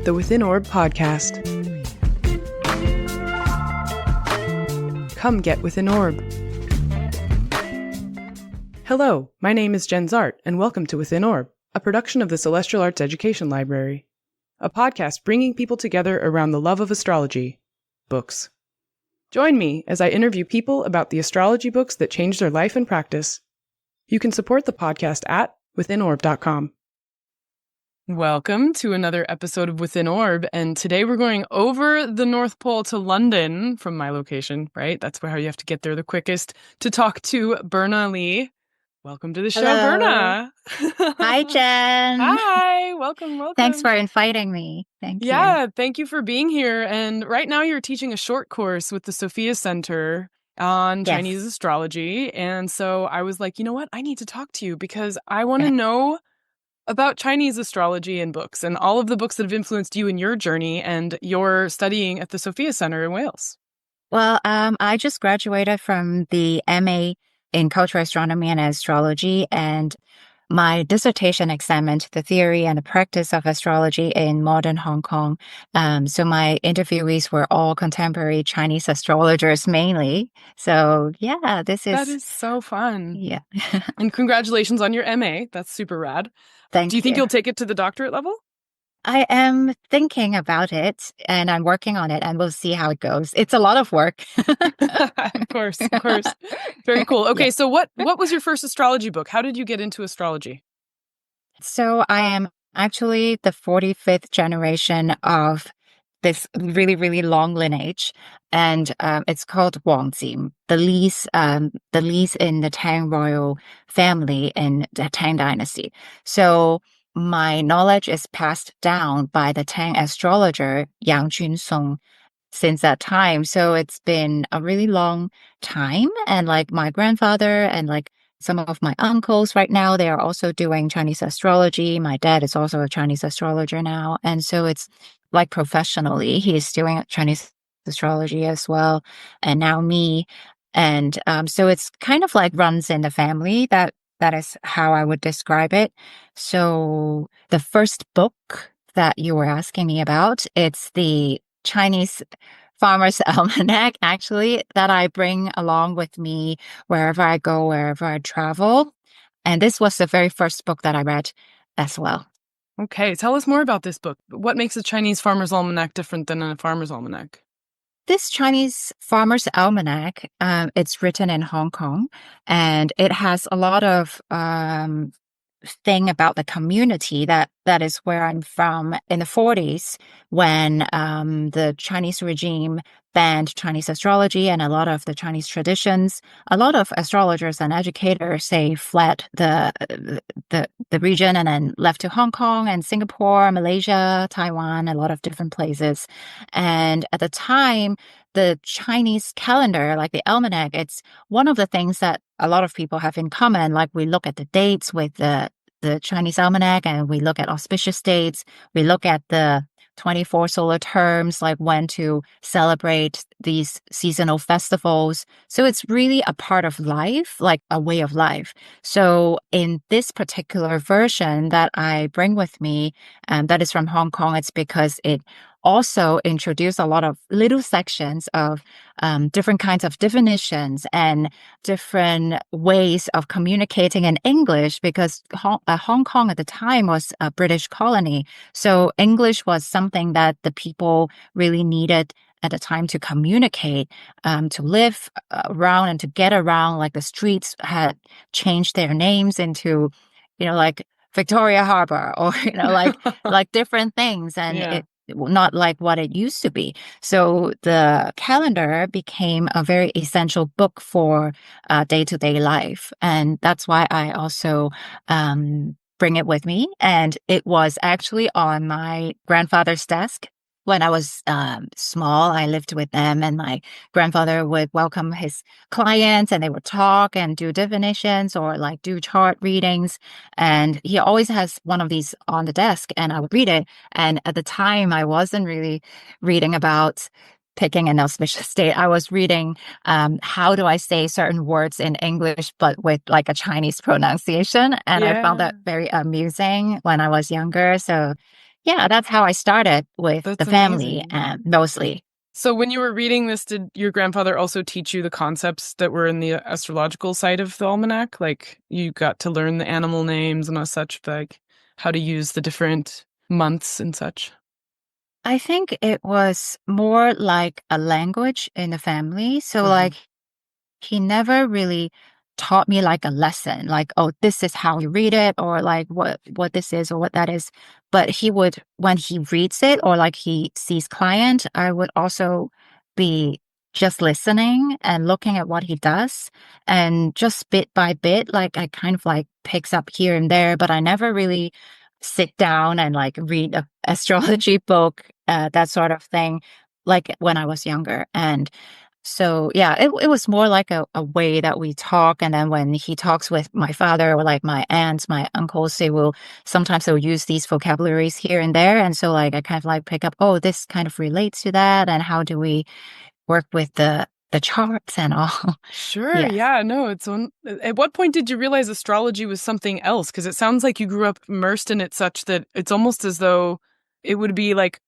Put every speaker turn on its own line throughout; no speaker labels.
the Within Orb podcast. Come get Within Orb. Hello, my name is Jenn Zahrt, and welcome to Within Orb, a production of the Celestial Arts Education Library, a podcast bringing people together around the love of astrology, books. Join me as I interview people about the astrology books that changed their life and practice. You can support the podcast at withinorb.com. Welcome to another episode of Within Orb, and today we're going over the North Pole to London from my location, right? That's how you have to get there the quickest, to talk to Berna Lee. Welcome to the show,
Hello.
Berna.
Hi, Jen.
Hi, welcome.
Thanks for inviting me. Thank you.
Yeah, thank you for being here. And right now you're teaching a short course with the Sophia Center on
Yes.
Chinese astrology. And so I was like, you know what? I need to talk to you because I want to know about Chinese astrology and books and all of the books that have influenced you in your journey and your studying at the Sophia Center in Wales.
Well, I just graduated from the MA in Cultural Astronomy and Astrology, and my dissertation examined the theory and the practice of astrology in modern Hong Kong. So my interviewees were all contemporary Chinese astrologers mainly. So yeah,
That is so fun.
Yeah.
And congratulations on your MA. That's super rad.
Thank
Do you think
you.
you'll take it to the doctorate level?
I am thinking about it, and I'm working on it, and we'll see how it goes. It's a lot of work.
Of course. Very cool. Okay,
Yeah.
so what was your first astrology book? How did you get into astrology?
So I am actually the 45th generation of this really, really long lineage, and it's called Wong Jim, the Lees in the Tang royal family in the Tang Dynasty. So my knowledge is passed down by the Tang astrologer Yang Junsong since that time. So it's been a really long time, and like my grandfather and like some of my uncles right now, they are also doing Chinese astrology. My dad is also a Chinese astrologer now. And so it's like professionally, he's doing Chinese astrology as well. And now me. And so it's kind of like runs in the family. That is how I would describe it. So the first book that you were asking me about, it's the Chinese Farmer's Almanac, actually, that I bring along with me wherever I go, wherever I travel. And this was the very first book that I read as well.
Okay, tell us more about this book. What makes a Chinese Farmer's Almanac different than a Farmer's Almanac?
This Chinese Farmer's Almanac, it's written in Hong Kong, and it has a lot of thing about the community that is where I'm from. In the 40s, when the Chinese regime banned Chinese astrology and a lot of the Chinese traditions, a lot of astrologers and educators, they fled the region and then left to Hong Kong and Singapore, Malaysia, Taiwan, a lot of different places. And at the time, the Chinese calendar, like the almanac, it's one of the things that a lot of people have in common. Like we look at the dates with the Chinese Almanac, and we look at auspicious dates. We look at the 24 solar terms, like when to celebrate these seasonal festivals. So it's really a part of life, like a way of life. So in this particular version that I bring with me, that is from Hong Kong, it's because it also introduced a lot of little sections of different kinds of definitions and different ways of communicating in English, because Hong Kong at the time was a British colony. So English was something that the people really needed at the time to communicate, to live around and to get around. Like the streets had changed their names into, like Victoria Harbor or, like different things. And
Yeah.
not like what it used to be. So the calendar became a very essential book for day-to-day life. And that's why I also bring it with me. And it was actually on my grandfather's desk. When I was small, I lived with them, and my grandfather would welcome his clients, and they would talk and do divinations or like do chart readings. And he always has one of these on the desk, and I would read it. And at the time, I wasn't really reading about picking an auspicious date. I was reading how do I say certain words in English, but with like a Chinese pronunciation. And I found that very amusing when I was younger. So yeah, that's how I started with the
That's
family
amazing.
and mostly.
So when you were reading this,
Mostly.
did your grandfather also teach you the concepts that were in the astrological side of the almanac? Like you got to learn the animal names and as such, like how to use the different months and such?
I think it was more like a language in the family. So
Mhm.
like he never really taught me like a lesson, like, oh, this is how you read it, or like what this is or what that is. But he would, when he reads it or like he sees client, I would also be just listening and looking at what he does. And just bit by bit, like I kind of like picks up here and there, but I never really sit down and like read a astrology book, that sort of thing, like when I was younger. And so yeah, it was more like a way that we talk. And then when he talks with my father or like my aunts, my uncles, sometimes they'll use these vocabularies here and there. And so like I kind of like pick up, oh, this kind of relates to that. And how do we work with the charts and all?
Sure.
Yes.
Yeah. No, it's on. At what point did you realize astrology was something else? Because it sounds like you grew up immersed in it such that it's almost as though it would be like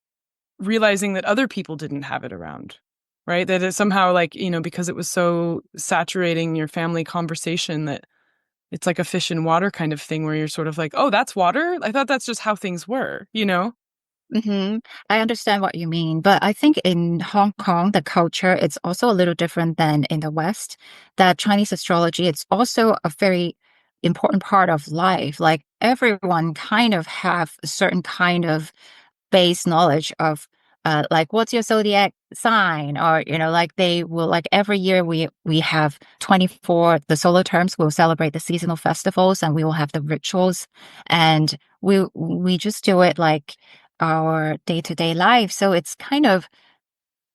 realizing that other people didn't have it around, right? That it somehow like, because it was so saturating your family conversation that it's like a fish in water kind of thing where you're sort of like, oh, that's water? I thought that's just how things were, you know?
Hmm. I understand what you mean, but I think in Hong Kong, the culture, it's also a little different than in the West. That Chinese astrology, it's also a very important part of life. Like everyone kind of have a certain kind of base knowledge of like what's your zodiac sign, or like they will, like every year we have 24 the solar terms, we'll celebrate the seasonal festivals and we will have the rituals, and we just do it like our day-to-day life. So it's kind of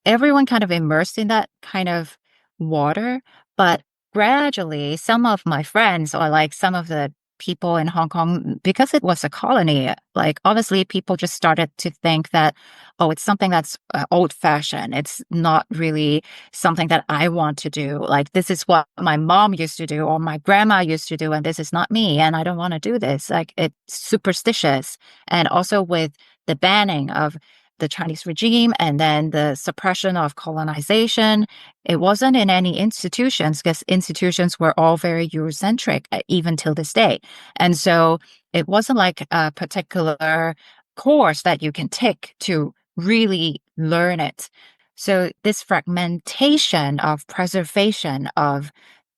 everyone kind of immersed in that kind of water. But gradually, some of my friends or like some of the people in Hong Kong, because it was a colony, like obviously people just started to think that, oh, it's something that's old fashioned. It's not really something that I want to do. Like, this is what my mom used to do or my grandma used to do, and this is not me. And I don't want to do this. Like, it's superstitious. And also with the banning of the Chinese regime and then the suppression of colonization. It wasn't in any institutions because institutions were all very Eurocentric, even till this day. And so it wasn't like a particular course that you can take to really learn it. So this fragmentation of preservation of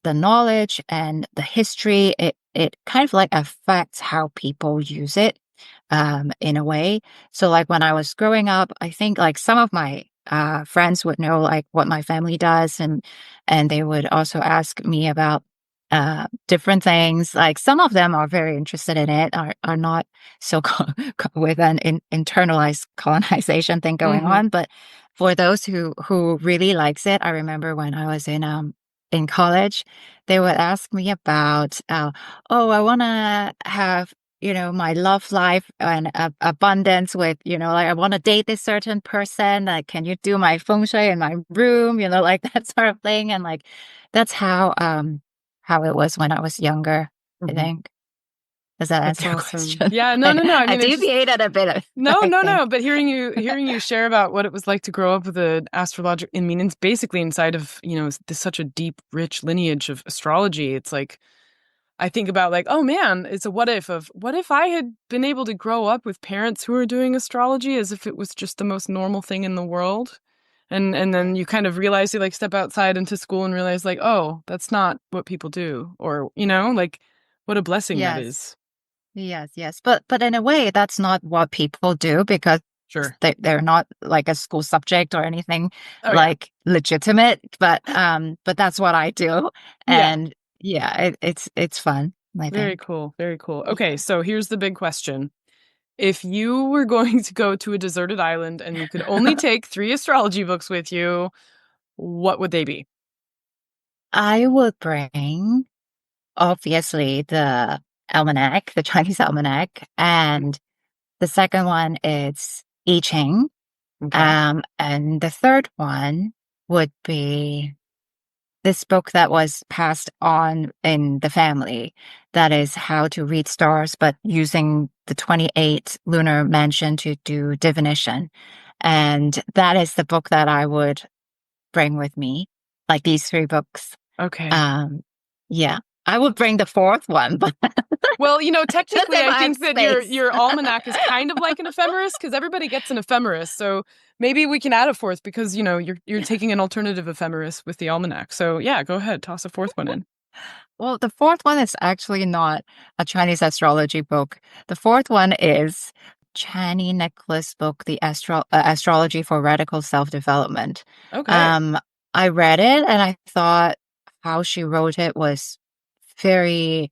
the knowledge and the history, it kind of like affects how people use it, in a way. So like when I was growing up, I think like some of my friends would know like what my family does, and they would also ask me about different things. Like some of them are very interested in it, are not so with an internalized colonization thing going
Mm-hmm.
on. But for those who really likes it, I remember when I was in college, they would ask me about, oh, I want to have my love life and abundance with, like I want to date this certain person. Like, can you do my feng shui in my room? Like that sort of thing. And like, that's how it was when I was younger, I
Mm-hmm.
think. Does that
That's
answer your
awesome.
question?
Yeah, no, no, no. I
I
mean, it just
deviated a bit,
no,
I
no,
think.
no. But hearing you share about what it was like to grow up with an astrological, I mean, it's basically inside of this such a deep, rich lineage of astrology. It's like I think about like, oh man, it's a what if I had been able to grow up with parents who are doing astrology as if it was just the most normal thing in the world. And then you kind of realize you like step outside into school and realize like, oh, that's not what people do. Or, like what a blessing that
Yes.
is.
Yes, yes. But in a way, that's not what people do because
Sure.
they're not like a school subject or anything
Oh yeah.
like legitimate. But that's what I do.
Yeah.
And yeah, it's fun, I
Very
think.
cool. Very cool. Okay,
Yeah.
so here's the big question. If you were going to go to a deserted island and you could only take 3 astrology books with you, what would they be?
I would bring obviously the almanac, the Chinese almanac, and the second one is I Ching.
Okay.
And the third one would be this book that was passed on in the family. That is how to read stars, but using the 28 lunar mansion to do divination. And that is the book that I would bring with me, like these 3 books.
Okay.
Yeah, I would bring the 4th one, but
well, technically, I think that
space.
your almanac is kind of like an ephemeris because everybody gets an ephemeris. So maybe we can add a 4th because you're taking an alternative ephemeris with the almanac. So yeah, go ahead, toss a 4th one in.
Well, the 4th one is actually not a Chinese astrology book. The 4th one is Chani Nicholas' book, The Astrology for Radical Self-Development.
Okay.
I read it and I thought how she wrote it was very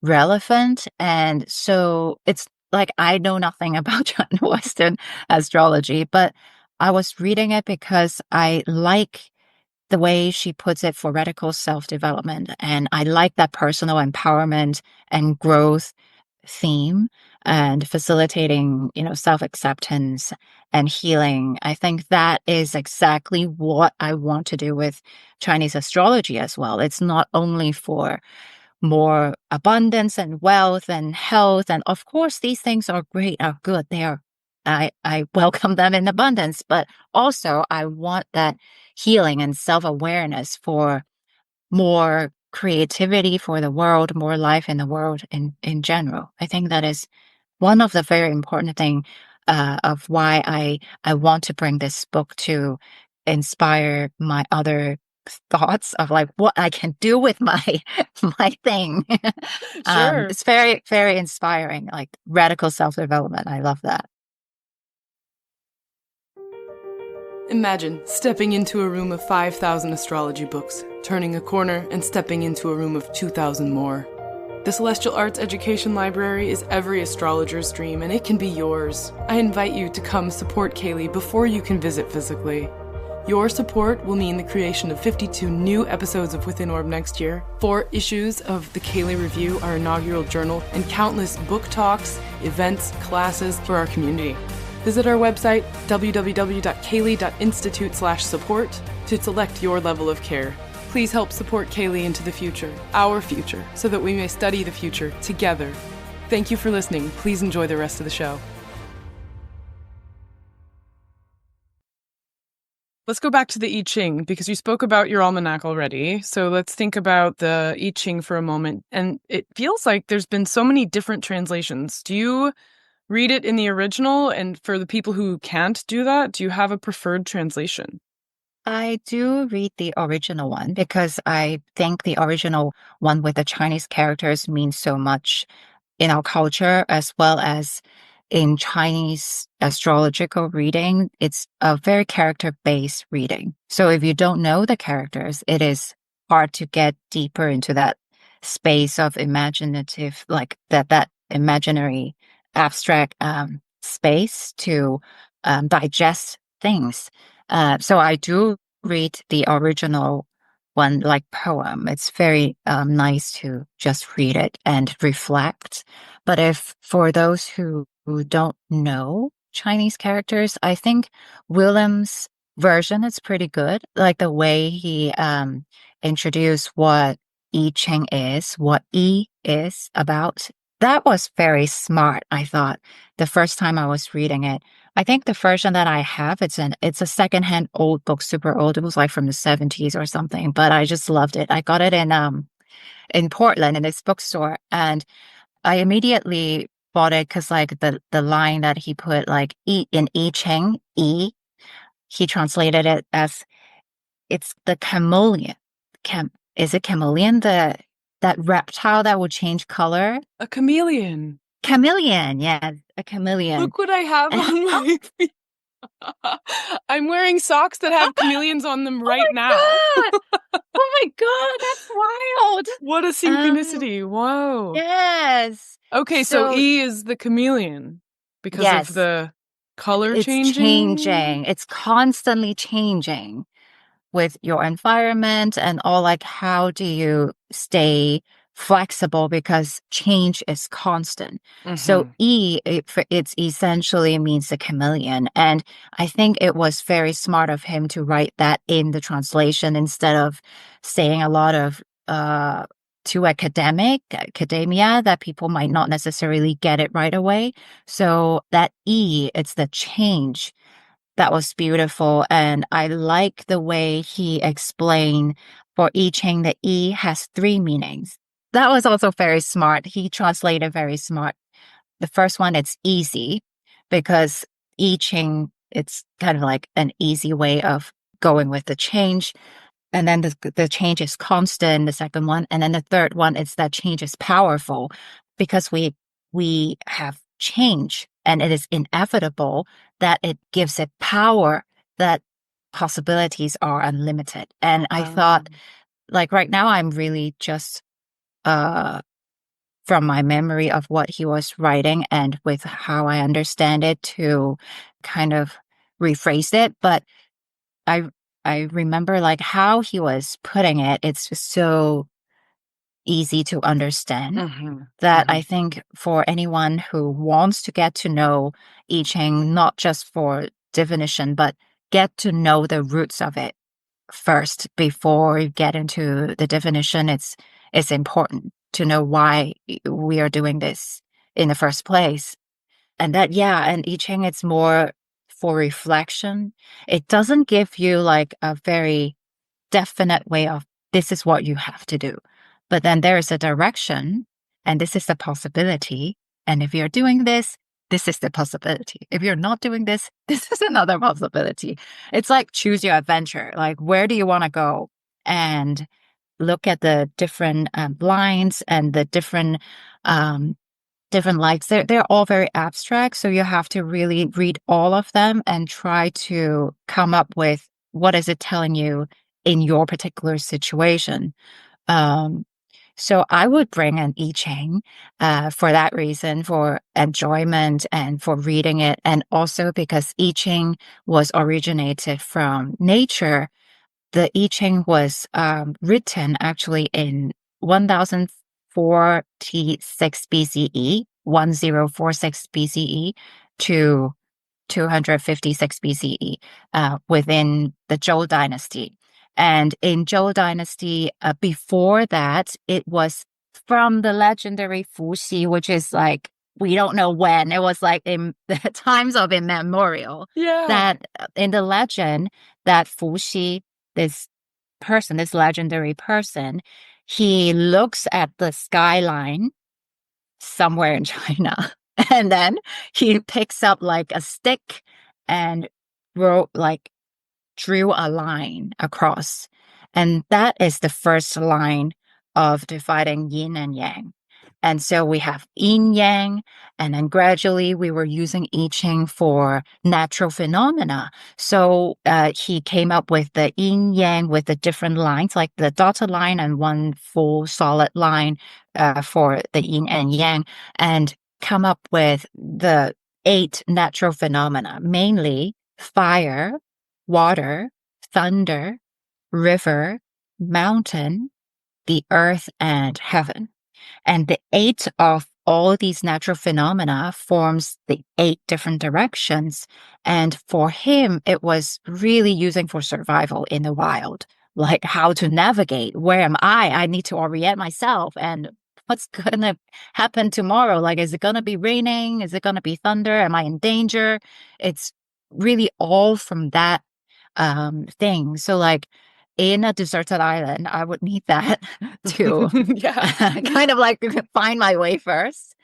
relevant. And so it's like I know nothing about China Western astrology, but I was reading it because I like the way she puts it for radical self-development. And I like that personal empowerment and growth theme and facilitating, self-acceptance and healing. I think that is exactly what I want to do with Chinese astrology as well. It's not only for more abundance and wealth and health. And of course, these things are great, are good. I welcome them in abundance, but also I want that healing and self-awareness for more creativity for the world, more life in the world in general. I think that is one of the very important thing of why I want to bring this book to inspire my other thoughts of like what I can do with my my thing.
Sure.
It's very, very inspiring, like radical self-development. I love that.
Imagine stepping into a room of 5,000 astrology books, turning a corner and stepping into a room of 2,000 more. The Celestial Arts Education Library is every astrologer's dream, and it can be yours. I invite you to come support CAELi before you can visit physically. Your support will mean the creation of 52 new episodes of Within Orb next year, 4 issues of the CAELi Review, our inaugural journal, and countless book talks, events, classes for our community. Visit our website, www.caeli.institute/support, to select your level of care. Please help support CAELi into the future, our future, so that we may study the future together. Thank you for listening. Please enjoy the rest of the show. Let's go back to the I Ching, because you spoke about your almanac already. So let's think about the I Ching for a moment. And it feels like there's been so many different translations. Do you read it in the original? And for the people who can't do that, do you have a preferred translation?
I do read the original one because I think the original one with the Chinese characters means so much in our culture as well as in Chinese astrological reading. It's a very character-based reading. So if you don't know the characters, it is hard to get deeper into that space of imaginative, like that imaginary abstract space to digest things. So I do read the original one like poem. It's very nice to just read it and reflect. But if for those who don't know Chinese characters, I think Wilhelm's version is pretty good. Like the way he introduced what I Ching is, what I is about. That was very smart, I thought, the first time I was reading it. I think the version that I have, it's a secondhand old book, super old. It was like from the 70s or something, but I just loved it. I got it in Portland in this bookstore, and I immediately bought it because like the line that he put like in I Ching, he translated it as it's the chameleon. Is it chameleon? That reptile that would change color?
A chameleon.
Chameleon, yeah, a chameleon.
Look what I have on my feet. I'm wearing socks that have chameleons on them right now.
God. Oh my God, that's wild.
What a synchronicity. Whoa.
Yes.
Okay, so I is the chameleon because of the color changing?
It's changing. It's constantly changing with your environment and all, like how do you stay flexible because change is constant. So it's essentially means the chameleon. And I think it was very smart of him to write that in the translation instead of saying a lot of too academia that people might not necessarily get it right away. So that it's the change. That was beautiful. And I like the way he explained for I Ching, the E has 3 meanings. That was also very smart. He translated very smart. The first one, it's easy because I Ching, it's kind of like an easy way of going with the change. And then the change is constant, the second one. And then the third one is that change is powerful because we have change and it is inevitable, that it gives it power, that possibilities are unlimited. And I thought, like right now, I'm really just from my memory of what he was writing and with how I understand it to kind of rephrase it. But I remember like how he was putting it. It's just so easy to understand that I think for anyone who wants to get to know I Ching, not just for definition, but get to know the roots of it first before you get into the definition, it's important to know why we are doing this in the first place. And that, and I Ching, it's more for reflection. It doesn't give you like a very definite way of this is what you have to do. But then there is a direction and this is the possibility. And if you're doing this, this is the possibility. If you're not doing this, this is another possibility. It's like choose your adventure. Like, where do you want to go? And look at the different lines and the different lights. They're all very abstract. So you have to really read all of them and try to come up with what is it telling you in your particular situation. So I would bring an I Ching for that reason, for enjoyment and for reading it. And also because I Ching was originated from nature. The I Ching was written actually in 1046 BCE, 1046 BCE to 256 BCE within the Zhou Dynasty. And in Zhou Dynasty, before that, it was from the legendary Fuxi, which is like, we don't know when. It was like in the times of immemorial. That in the legend, that Fuxi, this legendary person, he looks at the skyline somewhere in China. And then he picks up like a stick and drew a line across. And that is the first line of dividing yin and yang. And so we have yin yang, and then gradually we were using I Ching for natural phenomena. So he came up with the yin yang with the different lines, like the dotted line and one full solid line for the yin and yang, and come up with the 8 natural phenomena, mainly fire, water, thunder, river, mountain, the earth, and heaven. And the 8 of all these natural phenomena forms the 8 different directions. And for him, it was really using for survival in the wild, like how to navigate. Where am I? I need to orient myself. And what's going to happen tomorrow? Like, is it going to be raining? Is it going to be thunder? Am I in danger? It's really all from that thing. So like, in a deserted island, I would need that to kind of like find my way first.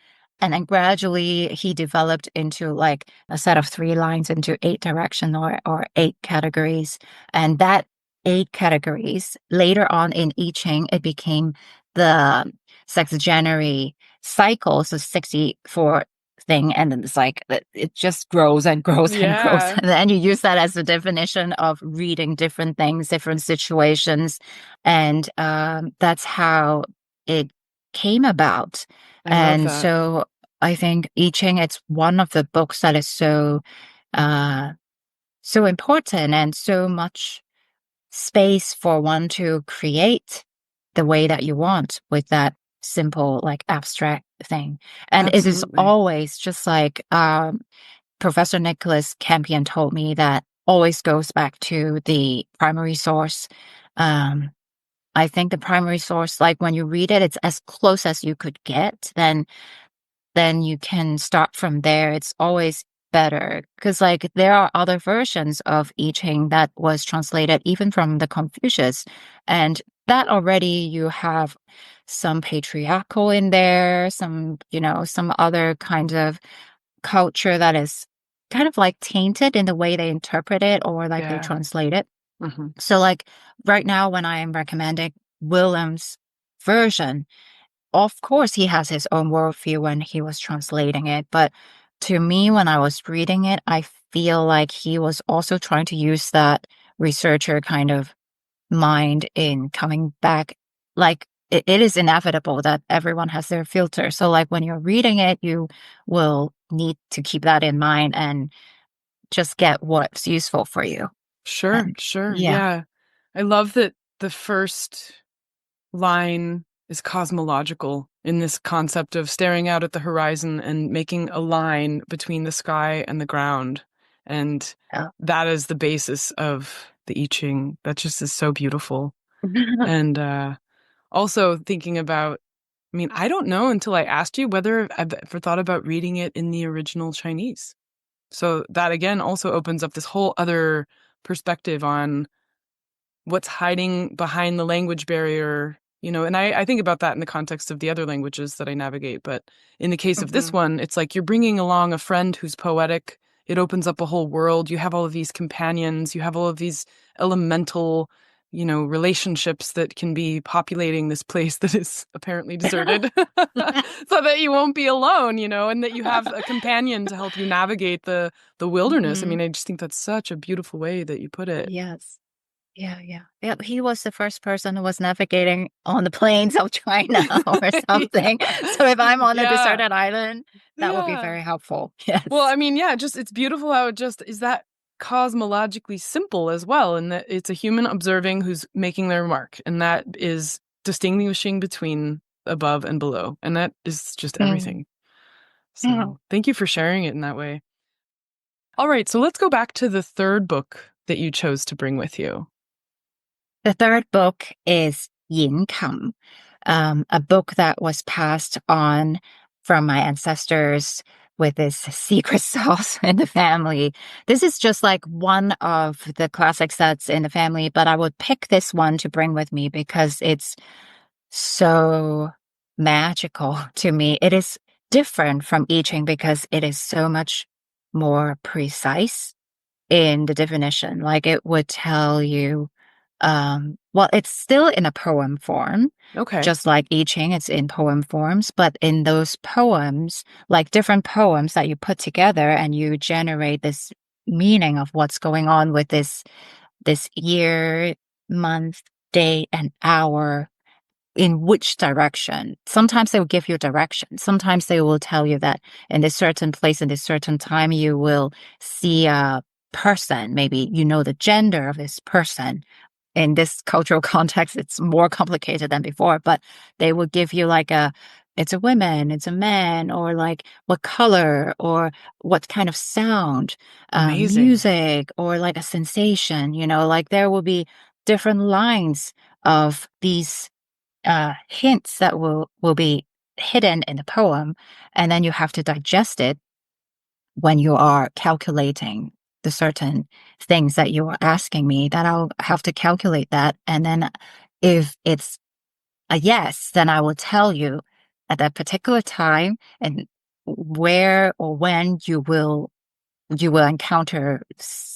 And then gradually he developed into like a set of 3 lines into 8 directions or 8 categories. And that 8 categories later on in I Ching, it became the sexagenary cycle. So 64 thing, and then it's like it just grows and grows and grows, and then you use that as a definition of reading different things, different situations, and that's how it came about. And so I think I Ching, it's one of the books that is so important and so much space for one to create the way that you want with that simple, like abstract thing. And it is
Absolutely.
always just like Professor Nicholas Campion told me, that always goes back to the primary source. I think the primary source, like when you read it, it's as close as you could get. Then you can start from there. It's always better because like there are other versions of I Ching that was translated even from the Confucius, and that already you have some patriarchal in there, some, some other kind of culture that is kind of like tainted in the way they interpret it or like they
Yeah.
translate it.
Hmm.
So like right now when I am recommending Wilhelm's version, of course he has his own worldview when he was translating it, but to me when I was reading it, I feel like he was also trying to use that researcher kind of mind in coming back. Like it is inevitable that everyone has their filter. So like when you're reading it, you will need to keep that in mind and just get what's useful for you.
Sure,
And
sure.
yeah.
Yeah. I love that the first line is cosmological in this concept of staring out at the horizon and making a line between the sky and the ground. And
Yeah.
that is the basis of the I Ching. That just is so beautiful. And also thinking about, I mean, I don't know until I asked you whether I've ever thought about reading it in the original Chinese. So that again also opens up this whole other perspective on what's hiding behind the language barrier, and I think about that in the context of the other languages that I navigate. But in the case of this
Mhm.
one, it's like you're bringing along a friend who's poetic. It opens up a whole world. You have all of these companions. You have all of these elemental, relationships that can be populating this place that is apparently deserted so that you won't be alone, and that you have a companion to help you navigate the wilderness. I
Mhm.
mean, I just think that's such a beautiful way that you put it.
Yes. Yeah, yeah. Yeah, he was the first person who was navigating on the plains of China or something.
Yeah.
So if I'm on a
Yeah.
deserted island, that would be
Yeah.
very helpful.
Well,
Yes.
I mean, yeah, just it's beautiful how it just is that cosmologically simple as well, and that it's a human observing who's making their mark, and that is distinguishing between above and below, and that is just
Mm.
everything.
Yeah.
So, thank you for sharing it in that way. All right, so let's go back to the third book that you chose to bring with you.
The third book is Yin Kam, a book that was passed on from my ancestors with this secret sauce in the family. This is just like one of the classics that's in the family, but I would pick this one to bring with me because it's so magical to me. It is different from I Ching because it is so much more precise in the definition. Like it would tell you, well, it's still in a poem form,
Okay.
just like I Ching, it's in poem forms, but in those poems, like different poems that you put together and you generate this meaning of what's going on with this year, month, day, and hour in which direction. Sometimes they will give you direction. Sometimes they will tell you that in this certain place, in this certain time, you will see a person. Maybe you know the gender of this person. In this cultural context, it's more complicated than before, but they will give you like it's a woman, it's a man, or like what color, or what kind of sound,
Amazing.
music, or like a sensation, like there will be different lines of these hints that will be hidden in the poem, and then you have to digest it when you are calculating the certain things that you are asking me. That I'll have to calculate that, and then if it's a yes, then I will tell you at that particular time and where or when you will encounter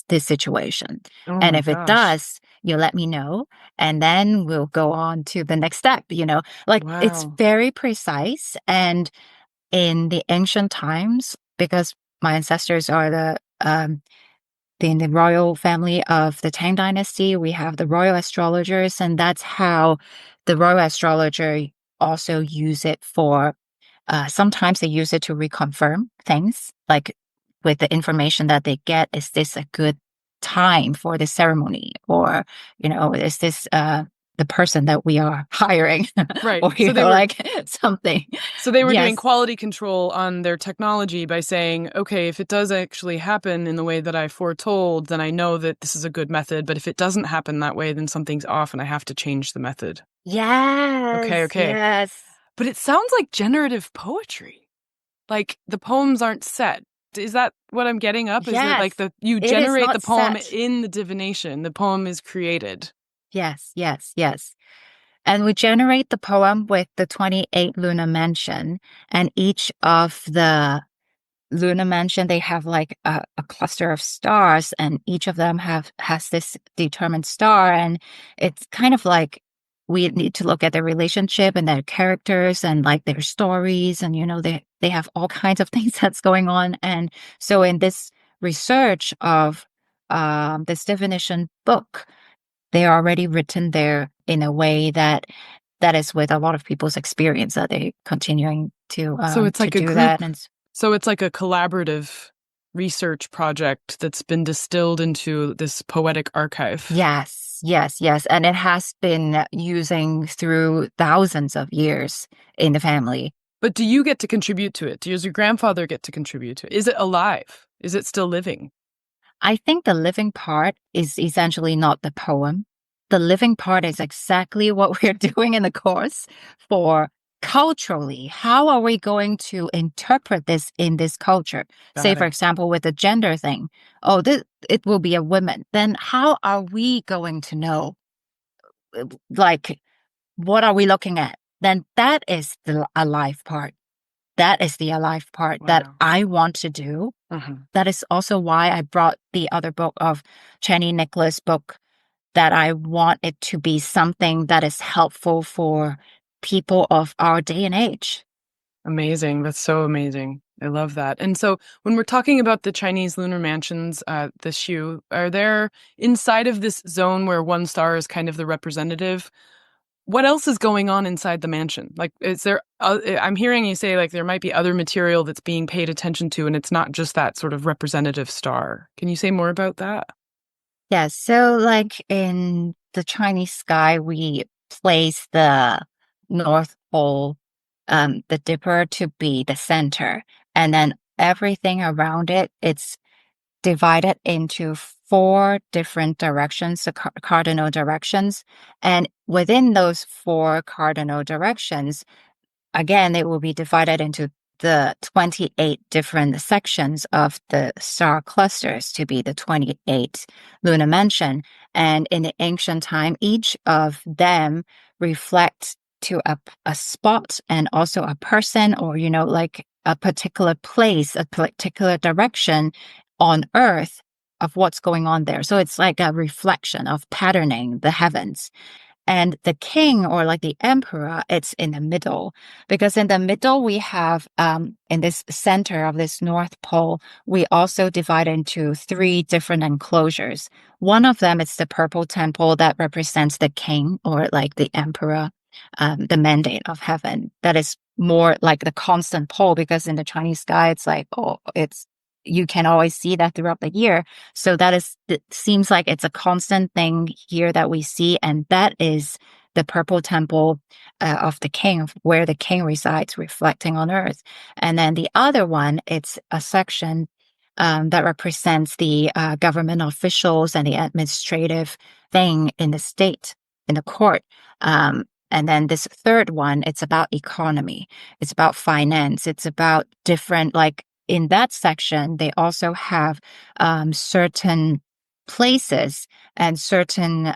this situation.
Oh
And
my
if it
gosh.
does, you let me know. And then we'll go on to the next step, like it's
Wow.
very precise. And in the ancient times, because my ancestors are in the royal family of the Tang Dynasty, we have the royal astrologers, and that's how the royal astrologer also use it for sometimes they use it to reconfirm things, like with the information that they get, is this a good time for the ceremony? Or, is this the person that we are hiring,
Right.
or
So they were
like something.
So they were doing
Yes.
quality control on their technology by saying, okay, if it does actually happen in the way that I foretold, then I know that this is a good method. But if it doesn't happen that way, then something's off and I have to change the method.
Yes.
Okay.
Yes.
But it sounds like generative poetry. Like the poems aren't set. Is that what I'm getting up? Is it
Yes.
like you
It is
generate
not
the poem
set.
in the divination? The poem is created.
Yes. Yes. Yes. And we generate the poem with the 28 lunar mansion, and each of the lunar mansion, they have like a cluster of stars, and each of them has this determined star, and it's kind of like we need to look at their relationship and their characters and like their stories, and they have all kinds of things that's going on. And so in this research of this divination book, they are already written there in a way that is with a lot of people's experience, that they continuing
So it's
to
like a
do
group.
that. And
So it's like a collaborative research project that's been distilled into this poetic archive.
yes, yes, yes. And it has been using through thousands of years in the family.
But do you get to contribute to it? Does your grandfather get to contribute to it? Is it alive? Is it still living?
I think the living part is essentially not the poem. The living part is exactly what we're doing in the course for culturally. How are we going to interpret this in this culture? Say, for example, with the gender thing. Oh, it will be a woman. Then how are we going to know? Like, what are we looking at? Then that is the alive part. That is the alive part that I want to do. That is also why I brought the other book of Chani Nicholas' book, that I want it to be something that is helpful for people of our day and age.
Amazing. That's so amazing. I love that. And so when we're talking about the Chinese lunar mansions, the Shu, are there inside of this zone where one star is kind of the representative? What else is going on inside the mansion? Like, is there, I'm hearing you say like there might be other material that's being paid attention to, and it's not just that sort of representative star. Can you say more about that?
Yes. So like in the Chinese sky, we place the North Pole, the Dipper, to be the center. And then everything around it, it's divided into 4 different directions, the cardinal directions. And within those 4 cardinal directions, again, it will be divided into the 28 different sections of the star clusters to be the 28 lunar mansion. And in the ancient time, each of them reflects to a spot and also a person, or, like a particular place, a particular direction on Earth of what's going on there. So it's like a reflection of patterning the heavens. And the king, or like the emperor, it's in the middle, because in the middle we have, in this center of this North Pole, we also divide into 3 different enclosures. One of them is the purple temple that represents the king, or like the emperor, the mandate of heaven. That is more like the constant pole, because in the Chinese sky, it's like, you can always see that throughout the year. So it seems like it's a constant thing here that we see. And that is the purple temple of the king, where the king resides, reflecting on earth. And then the other one, it's a section that represents the government officials and the administrative thing in the state, in the court. And then this third one, it's about economy. It's about finance. It's about different, like, in that section, they also have certain places and certain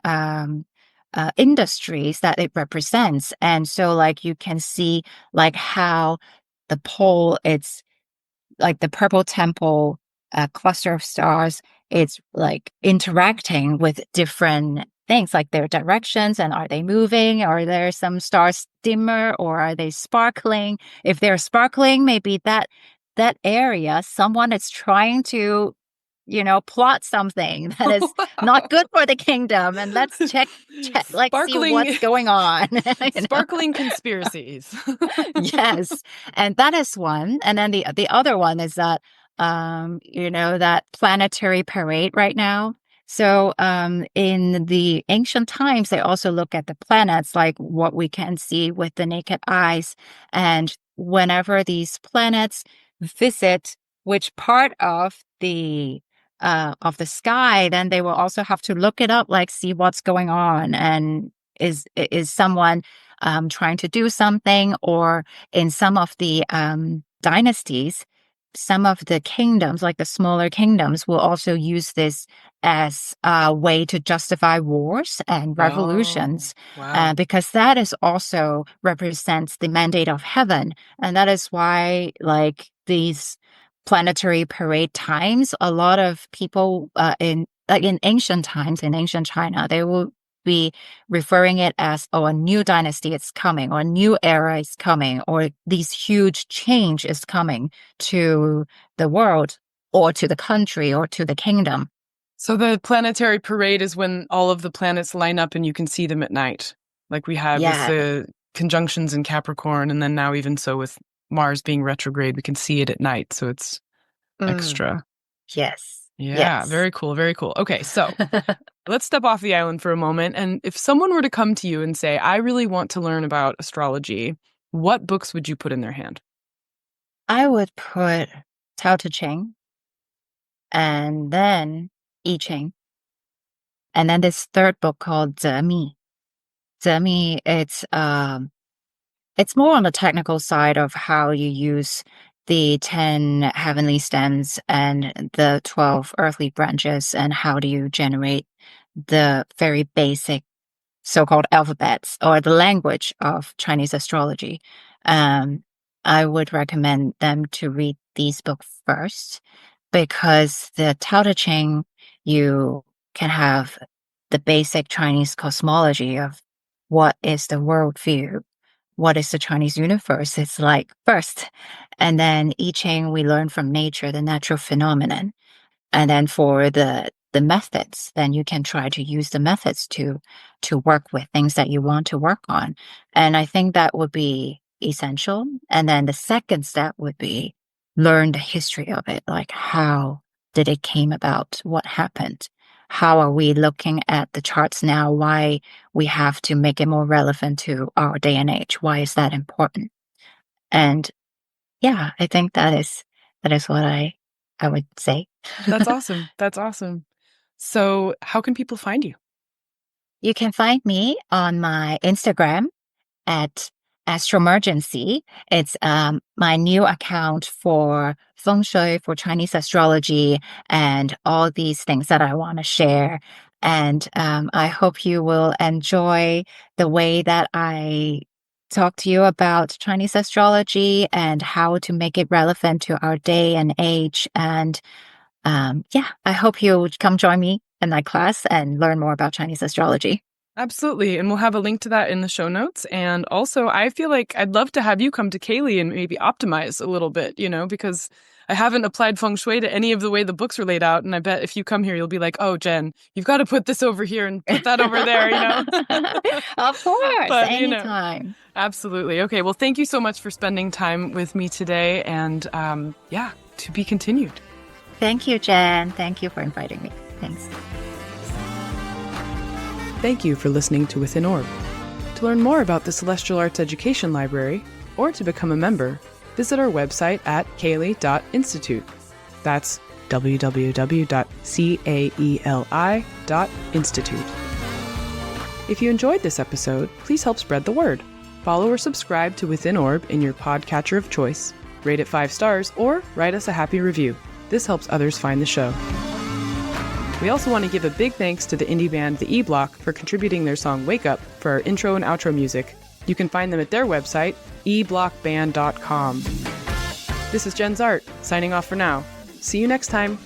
industries that it represents. And so, like, you can see, like, how the pole, it's like the purple temple cluster of stars, it's like interacting with different things, like their directions, and are they moving? Are there some stars dimmer, or are they sparkling? If they're sparkling, maybe that area, someone is trying to, plot something that is not good for the kingdom, and let's check, like, see what's going on.
Sparkling conspiracies.
Yes, and that is one. And then the other one is that, that planetary parade right now. So in the ancient times, they also look at the planets like what we can see with the naked eyes. And whenever these planets visit which part of the sky, then they will also have to look it up, like see what's going on, and is someone trying to do something, or in some of the dynasties, some of the kingdoms, like the smaller kingdoms, will also use this as a way to justify wars and revolutions,
Wow.
because that is also represents the mandate of heaven. And that is why, like, these planetary parade times, a lot of people in ancient times, in ancient China, they will be referring it as, oh, a new dynasty is coming, or a new era is coming, or this huge change is coming to the world, or to the country, or to the kingdom.
So the planetary parade is when all of the planets line up and you can see them at night, like we had with the conjunctions in Capricorn, and then now even so with Mars being retrograde, we can see it at night. So it's extra.
Yes.
Yeah,
Yes.
very cool, very cool. Okay, so let's step off the island for a moment. And if someone were to come to you and say, I really want to learn about astrology, what books would you put in their hand?
I would put Tao Te Ching, and then I Ching, and then this third book called Zemi. Zemi, it's more on the technical side of how you use the 10 heavenly stems and the 12 earthly branches, and how do you generate the very basic so-called alphabets, or the language of Chinese astrology. I would recommend them to read these books first, because the Tao Te Ching, you can have the basic Chinese cosmology of what is the worldview, what is the Chinese universe. It's like first. And then I Ching, we learn from nature, the natural phenomenon. And then for the methods, then you can try to use the methods to work with things that you want to work on. And I think that would be essential. And then the second step would be learn the history of it. Like, how did it came about? What happened? How are we looking at the charts now? Why we have to make it more relevant to our day and age? Why is that important? And yeah, I think that is what I would say.
That's awesome. That's awesome. So how can people find you?
You can find me on my Instagram at Astromergency. It's my new account for feng shui, for Chinese astrology, and all these things that I want to share. And I hope you will enjoy the way that I talk to you about Chinese astrology and how to make it relevant to our day and age. And yeah, I hope you'll come join me in my class and learn more about Chinese astrology.
Absolutely. And we'll have a link to that in the show notes. And also, I feel like I'd love to have you come to CAELi and maybe optimize a little bit, because I haven't applied feng shui to any of the way the books are laid out. And I bet if you come here, you'll be like, oh, Jen, you've got to put this over here and put that over there,
Of course,
But,
anytime.
Absolutely. Okay. Well, thank you so much for spending time with me today. And yeah, to be continued.
Thank you, Jen. Thank you for inviting me. Thanks.
Thank you for listening to Within Orb. To learn more about the Celestial Arts Education Library, or to become a member, visit our website at caeli.institute. That's www.caeli.institute. If you enjoyed this episode, please help spread the word. Follow or subscribe to Within Orb in your podcatcher of choice, rate it 5 stars, or write us a happy review. This helps others find the show. We also want to give a big thanks to the indie band The E-Block for contributing their song Wake Up for our intro and outro music. You can find them at their website, eblockband.com. This is Jenn Zahrt, signing off for now. See you next time.